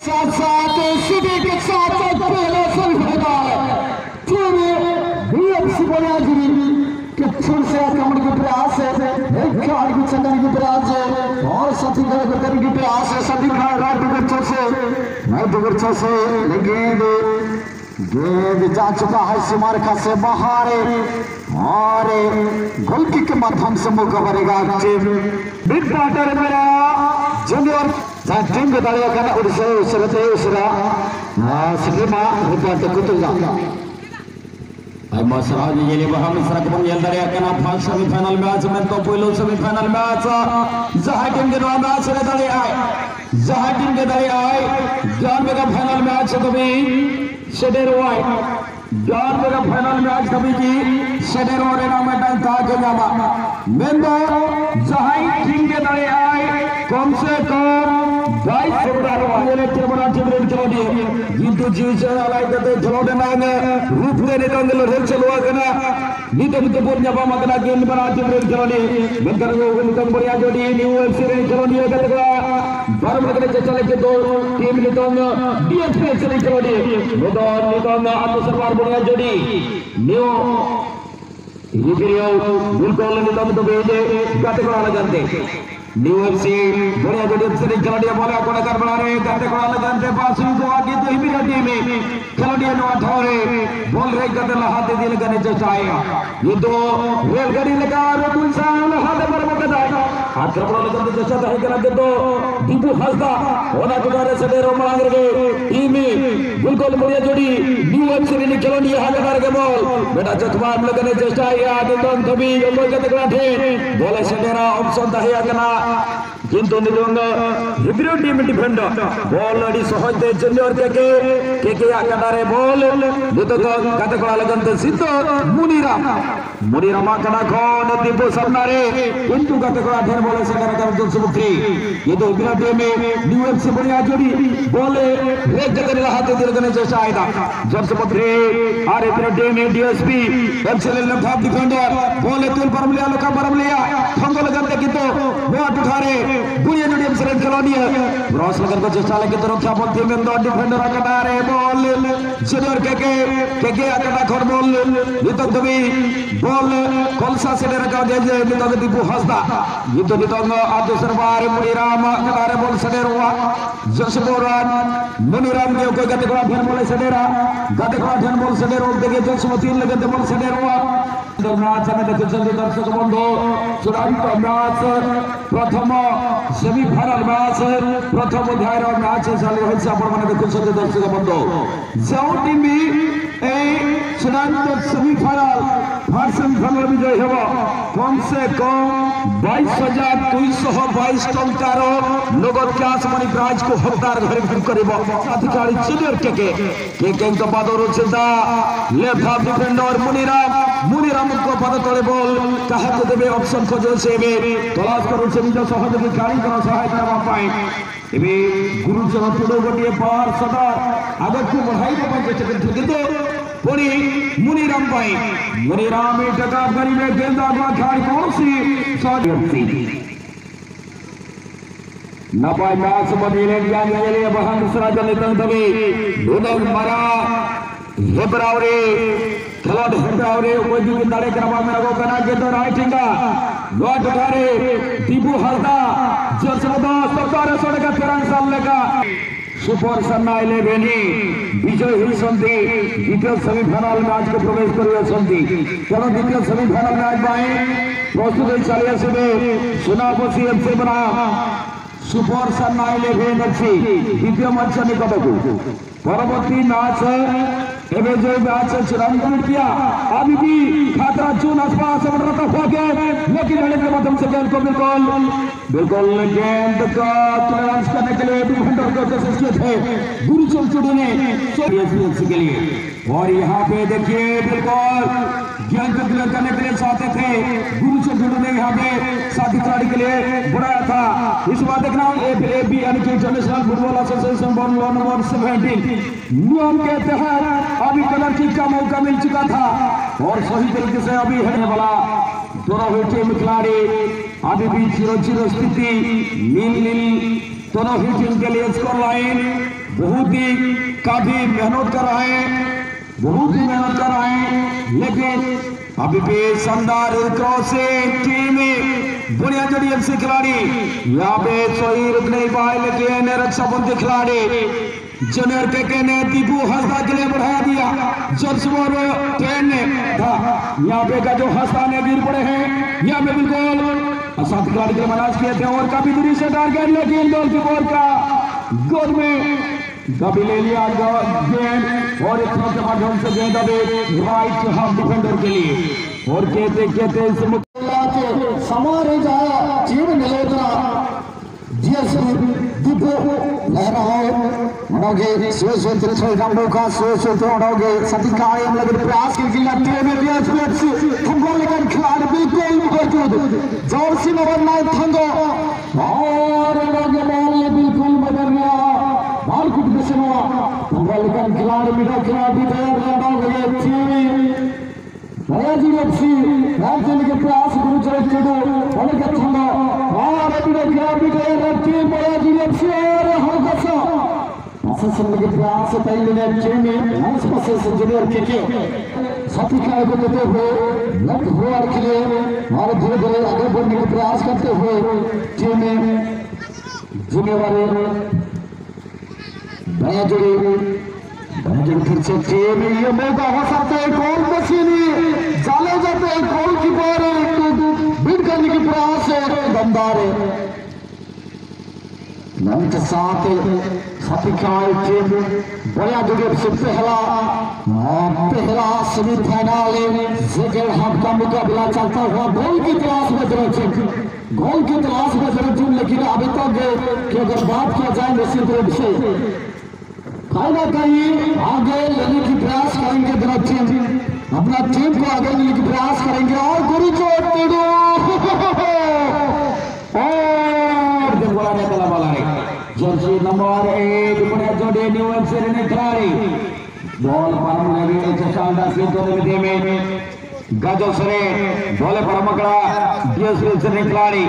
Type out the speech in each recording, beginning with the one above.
साथ साथ सिटी के साथ साथ पहले सेमीफाइनल टीम बीएफसी बोनियाजुरी के छुड़ से आक्रमण के प्रयास है एक खिलाड़ी की चंदन की प्रयास है और साथी का करने की प्रयास है साथी का राइट विकेट से लेकिन गेंद जा चुका है सीमारेखा से बाहर और गोल किक के माध्यम से मौका बनेगा टीम बिग बैटर मेरा जूनियर टीम के दाड़िया करना उसरा सिनेमा रिपोर्ट कुतुगा मसराज ये बहम सरक बन ये दाड़िया करना फर्स्ट सेमीफाइनल मैच में तो पहले सेमीफाइनल मैच जहां टीम के द्वारा मैच रे दाड़िया है जहां टीम के दाड़िया है जान में का फाइनल मैच तो भी शेडेरो है जान में का फाइनल मैच कभी की शेडेरो रे नाम में था के जामा मेंदो जहां टीम के दाड़िया है कम से कम 22 फरवरी वाले केवरा टीम चलो दिए কিন্তু জিউছে আলাইতে চলোতে না রূপরে নিতঙ্গল রেল চলুয়া কেনা নিতে নিতে পড়냐 বা মাগনা গেম বনা টিম চলো নি বেকার নিতঙ্গ বড়িয়া জোড়ি নিউ এফসি রে চলো নি কেতরা বারমগরে চলে के दो टीम নিতঙ্গ ডিএফসি রে চলো নি নিতঙ্গ আত্মসরবার বড়িয়া জোড়ি নিউ रिफिरियो बिल्कुल नितंग तो बेजे गाते को आला जानते न्यू एफसी बढ़िया जोड़ी एफसी ने खिलाड़ी बोला कोड़ा कर बना रहे गाते को आला जानते पास को आगे तो हिमिरा टीम में खिलाड़ी नो अठारे बोल रहे गाते हाथ दे दिल करने चेष्टा आया ये तो रेलगाड़ी लगा रतुल साहब हाथ पर मौका था हाथ पर लगा चेष्टा था करा के तो दीपू हंसदा होना गुजारे से डेरो मांग रहे टीम में बिल्कुल बढ़िया जोड़ी न्यू एफसी ने खिलाड़ी हाथ करके बॉल बेटा चतवार लगने चेष्टा नितंग कभी बोले सेडेरा ऑप्शन दहिया कना किंतु नितंग हिब्रू टीम डिफेंडर बॉल अड़ी सहज दे जूनियर के आकडारे बॉल नितंग कते कोला लगनते सिद्ध मुनीराम कना कोन दीपू सामने किंतु कते कोला ढेर बोले सेडेरा कर जो सुमुत्री ये तो हिब्रू टीम में यूएफसी बढ़िया जोड़ी बॉल एक जगह लहाते दिल करने चेष्टा आएगा जब सुमुत्री और हिब्रू टीम में डीएसपी एफसीएल ने भाग डिफेंडर बॉल तुल पर लिया लोका पर लिया थंगो लगते किंतु बहुत उठारे बुनिया जोड़ी एफसीएल खिलाड़ी है क्रॉस लगन को चेष्टा लगे तो रक्षा बोलते में दो डिफेंडर आकडारे बॉल जूनियर के आकड़ा खर बॉल नितंग दबी बॉल कोलसा से रखा दे नितंग दीपू हंसदा ये तो नितंग आदो सरबार मुनीराम आकडारे बॉल सडेरवा जसबोरान मुनीराम के को गते को फिर बॉल सडेरा गते को फिर बॉल सडेरो देखे जसमती लगते बॉल सडेरवा मैच में देखो जल्दी दर्शक बंधु चूड़ांत मैच प्रथम सेमीफाइनल मैच प्रथम अध्याय मैच चली रही है देखुं दर्शक बंधु जो टीम चूड़ांत सेमीफाइनल फर्स्ट सेमीफाइनल विजय हेब कम से कम 22,222 टंकार नगद कैश मनी प्राइज को हकदार घर करिबो अधिकारी जूनियर के पदर चिंता लेफ्ट हाफ डिफेंडर मुनीराम को पद तले बॉल कहा को देबे ऑप्शन खोजे से तलाश करू से निज सहयोगी गाड़ी कर सहायता करबा पाए एबे गुरुचरण टुडो गोटिए पार सदा आगे को बढ़ाई को चेष्टा किंतु पुरी मुनीराम पाए मुनीराम टका गरी में गेंद आगवा खाड़ी कौन सी शॉट नपाय मैच बदले दिया गया बहन दूसरा नितंग दबे दोनों मारा हेबरावरे खिलाड़ी हेबरावरे कोई भी दाड़े करवा में रखो कना के तो राइटिंगा लॉट उठारे दीपू हल्दा जसवदा सरकार सोने का 13 साल लगा सुपर सन्ना 11 विजय हुई संधि द्वितीय सेमीफाइनल मैच को प्रवेश करिए संधि चलो द्वितीय सेमीफाइनल मैच में प्रस्तुत चली आसबे सुनापसी एफसी बना सुपर सन्ना 11 एफसी द्वितीय मैच निकट को परवर्ती मैच एवं जो मैच चूड़ांत किया अभी भी खतरा चून आसपास हो गया लेकिन के माध्यम से गेंद को बिल्कुल गेंद का क्लियरेंस करने के लिए डिफेंडर को कोशिश किए थे गुरुचरण टुडो ने के लिए और यहाँ पे देखिए बिल्कुल गेंद को क्लियर करने के लिए चाहते थे गुरुचरण टुडो ने यहाँ पे साथी खिलाड़ी के लिए बुलाया था इस बार देखना एबी यानी कि international football association ball number 17 नियम के तहत अभी कलर किक का मौका मिल चुका था और सही तरीके से अभी हटने वाला दोनों टीम खिलाड़ी अभी भी 0-0 स्थिति नील दोनों ही टीम के लिए स्कोर लाइन व्यक्ति काफी मेहनत कर रहे हैं, बहुत ही मेहनत कर रहे हैं, लेकिन अभी भी शानदार क्रॉस से टीम बुनिया जोड़ी एफसी खिलाड़ी यहाँ पे सही रुक नहीं पाए, लेकिन रक्षाबंधी खिलाड़ी जूनियर के ने दीपू हंसदा के लिए बढ़ा दिया। जर्समोर 10 था यहाँ पे का जो हंसदा ने गिर पड़े हैं, यहाँ पे बिल्कुल सात खिलाड़ी के मनाज किए थे और काफी दूरी से टारगेट, लेकिन गोलकीपर का गोल में कभी ले लिया गेंद और एक तरफ से माध्यम से गेंद अभी राइट हाफ डिफेंडर के लिए और कहते इस समारे जाया चीन मिलोदरा जीएसपी दीपू लहराओगे सोशल त्रिशोल कामों का सोशल तोड़ोगे सभी कार्य लगे प्रयास की गिल्ली में बीएसपी थंगो लेकर खिलाड़ी बिल्कुल मौजूद जर्सी नंबर 9 थंगो और लगे बॉल बिल्कुल बदल गया बॉल कुछ दिशा थंगो लेकर खिलाड़ी मिडल खिलाड़ी तैयार लड़ोगे टीम नया जीएफसी राज्य के प्रयास गुरु चरित्र और कथंगो और मिडल खिलाड़ी तैयार टीम नया जीएफसी और हरकसा असंग के प्रयास पहले टीम में नाइस पासेस जूनियर के साथी खिलाड़ी को देते हुए लग हुआ के लिए और धीरे धीरे आगे बढ़ने का प्रयास करते हुए टीम में जिम्मेवारी नया जोड़ी फिर से टीम ये मौका हो सकता है गोल मशीनी जाले जाते हैं गोल कीपर बीट करने की प्रयास है दमदार नंत साथ साथी खिलाड़ी टीम बढ़िया जगह से पहला सेमीफाइनल सेकेंड हाफ का मुकाबला चलता हुआ गोल की तलाश में जरूर टीम, लेकिन अभी तक कि अगर बात किया जाए निश्चित रूप से कहीं ना कहीं आगे लेने की प्रयास करेंगे दोनों टीम, अपना टीम को आगे लेने की प्रयास करेंगे और गुरु जो जर्सी नंबर 1 पुणे जोड़े न्यू एफसी ने खिलाड़ी बॉल पर लगे शानदार से दोनों में गाजो सरे बॉल पर मकड़ा डीएसपी ने खिलाड़ी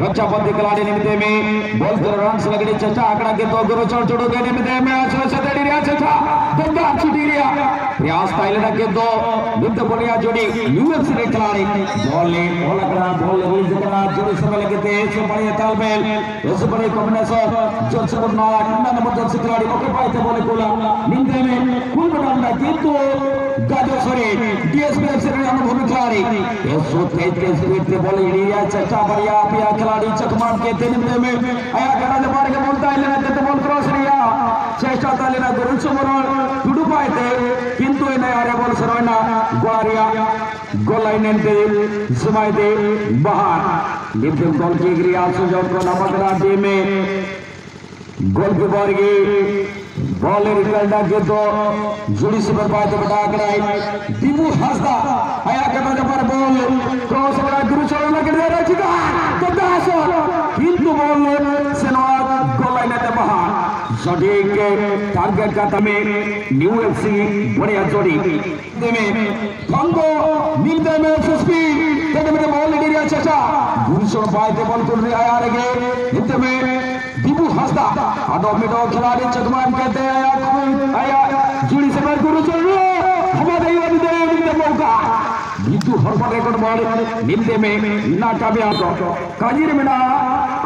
रक्षाबंधी खिलाड़ी निमित्त में बॉल पर रन लगने चचा आंकड़ा के तो गुरु छोड़ छोड़ो के निमित्त में आश्रय देड़ी रिया चचा दंगा छुटी रिया प्रयास ताइलेना के दो निमित्त बोलिया जोड़ी यूएफसी ने खिलाड़ी बॉल आंकड़ा बॉल रिलीज करना जोड़ी समय लगे थे इस बड़े तालमेल इस बड़े कॉम्बिनेशन जर्सी नंबर जर्सी खिलाड़ी ओके पाए थे बॉल कोला निमित्त में कुल बनाना के तो गाजो सरे डीएसपी ने अनुभवी खिलाड़ी ये तेज स्पीड से बॉल इंडिया चचा बढ़िया पिया खिलाड़ी चकमान के दिन में आया करना जब मार के बोलता है लेना तो बॉल क्रॉस रिया चेष्टा था लेना गुरु सुमरण टुडू पाए थे किंतु इन्हें आरे बॉल सरवना गोरिया गोल लाइन पे समाये थे बाहर लिफ्ट गोल की क्रिया सुजोग को नमकरा टीम में गोल की बार की बॉल रिकल्डा के तो जुड़ी से बर्बाद बता कराई दीपू हंसदा आया करना जब बॉल क्रॉस बड़ा गुरु छोड़ना के दे रहा चिका तो दास किंतु बॉल सेनवा गोल लाइन पे बाहर सटीक टारगेट का तमे न्यू एफसी बढ़िया जोड़ी में थंगो मिलते में स्पीड तेरे में बॉल ले रिया चाचा गुरु छोड़ पाए थे बॉल को आया लगे हित में दीपू हंसदा आडो मिडो खिलाड़ी चकमान कहते हैं आया जुड़ी से मैं गुरु चल हमारे ये दे मौका दीपू हर पर रिकॉर्ड बॉल निंदे में नाकामयाब काजीर में ना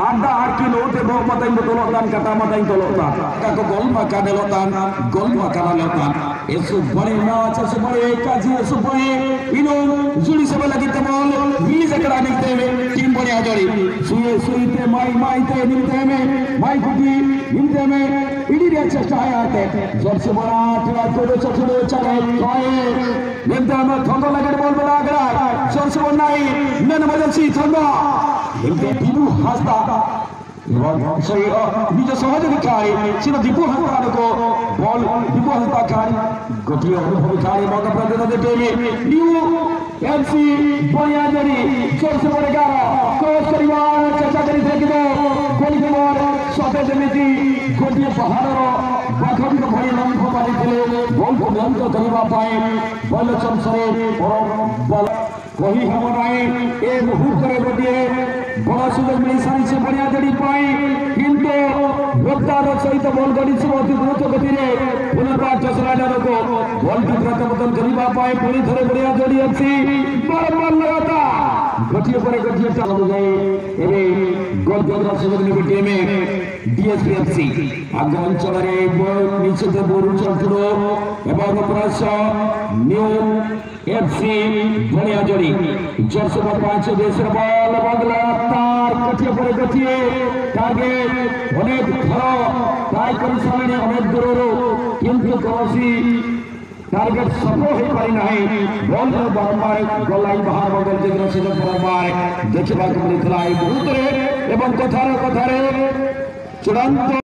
आधा आठ किलो ते बहु मताई तोलोतान कटा मताई तोलोतान का को गोल मका नेलोतान गोल मका नेलोतान एसु बड़े मैच एसु बड़े काजी एसु बड़े इनो जुड़ी से लगी ते बॉल रिलीज करा निकते में टीम बढ़िया जोड़ी सुई ते माई ते निकते में माई कुटी निकते में इडी रे चेष्टा आया थे जोर से बड़ा टीला को छोटे चले कोए निकते में थंगो लगे बॉल बना करा जोर से बनाई नन मजसी थंगो निकते दीपू हंसदा सही निज सहयोगी खिलाड़ी सिर्फ दीपू हंसदा को बॉल दीपू हंसदा खिलाड़ी गोटी अनुभवी खिलाड़ी मौका पर देते हुए न्यू एफसी बढ़िया जोड़ी जोर से बड़े क्रॉस परिवार चर्चा करी थे कि गोली के बॉल सौते समिति गोटी पहाड़ों बाखम को बड़ी लंबो पारी खेले बॉल को नियंत्रण करवा पाए बॉल चमसरे और बॉल कही हम नाई ए मुहूर्त रे गोटे बड़ सुযোগ मिल सारी बढ़िया जड़ी पाई किंतु योद्धार सहित बॉल गड़ी अति द्रुत गति में पुनर्बार चसराइडर को बॉल की प्रत्यावर्तन करने पाए पुणी थे बढ़िया जोड़ी अच्छी बारंबार लगाता गोटिए पर गोटिए चालू जाए एवं गोल जोड़ना सुযোগ नेबे टीम डीएसपीएफसी आगे अंचल में नीचे से बोरू चलछुड़ो एवं प्रयास न्यू एफसी बढ़िया जोड़ी 405 देश बॉल बदला तार गोटिए पर गोटिए टार्गेट अनेक थर ट्राई कर सारे अनेक दूर किंतु कौन टार्गेट सफल हो पारि नहीं बॉल बारंबार गलाई बाहर बदल जगह से बारंबार देखा मिलता बहुत कथार चूड़ान्त